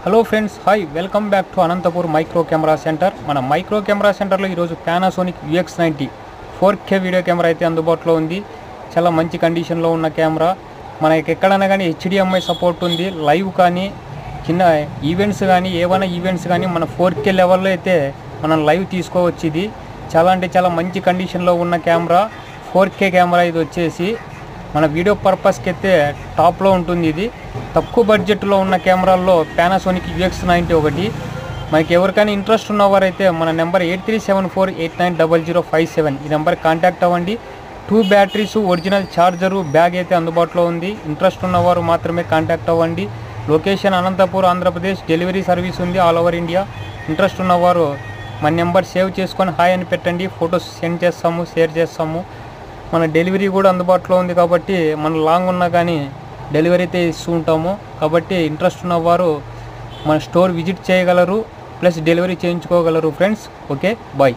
Hello friends, hi, welcome back to Anantapur micro camera centre. మన micro camera సెంటర్లో ఈరోజు Panasonic UX90 4K video camera అయితే అందుబాటులో ఉంది. చాలా మంచి కండిషన్లో ఉన్న కెమెరా. మనకి ఎక్కడైనా కానీ HDMI సపోర్ట్ ఉంది. లైవ్ కానీ చిన్న ఈవెంట్స్ కానీ ఏవైనా ఈవెంట్స్ కానీ మన 4K లెవెల్లో అయితే మనం లైవ్ తీసుకోవచ్చు. ఇది చాలా అంటే చాలా మంచి కండిషన్లో ఉన్న కెమెరా. 4K కెమెరా ఇది వచ్చేసి మన వీడియో పర్పస్కి అయితే టాప్లో ఉంటుంది. ఇది తక్కువ బడ్జెట్లో ఉన్న కెమెరాల్లో పానాసోనిక్ UX90 ఒకటి. మనకి ఎవరికైనా ఇంట్రెస్ట్ ఉన్నవారైతే మన నెంబర్ 8374890057 ఈ నెంబర్ కాంటాక్ట్ అవ్వండి. 2 బ్యాటరీస్, ఒరిజినల్ ఛార్జరు, బ్యాగ్ అయితే అందుబాటులో ఉంది. ఇంట్రెస్ట్ ఉన్నవారు మాత్రమే కాంటాక్ట్ అవ్వండి. Location Anantapur, Andhra Pradesh. Delivery service ఉంది ఆల్ ఓవర్ ఇండియా. ఇంట్రెస్ట్ ఉన్నవారు మన నెంబర్ సేవ్ చేసుకొని హాయ్ అని పెట్టండి. ఫొటోస్ సెండ్ చేస్తాము, షేర్ చేస్తాము. మన డెలివరీ కూడా అందుబాటులో ఉంది కాబట్టి మన లాంగ్ ఉన్నా కానీ డెలివరీ అయితే ఇస్తూ ఉంటాము. కాబట్టి ఇంట్రెస్ట్ ఉన్నవారు మన స్టోర్ విజిట్ చేయగలరు, ప్లస్ డెలివరీ చేయించుకోగలరు ఫ్రెండ్స్. Okay, bye.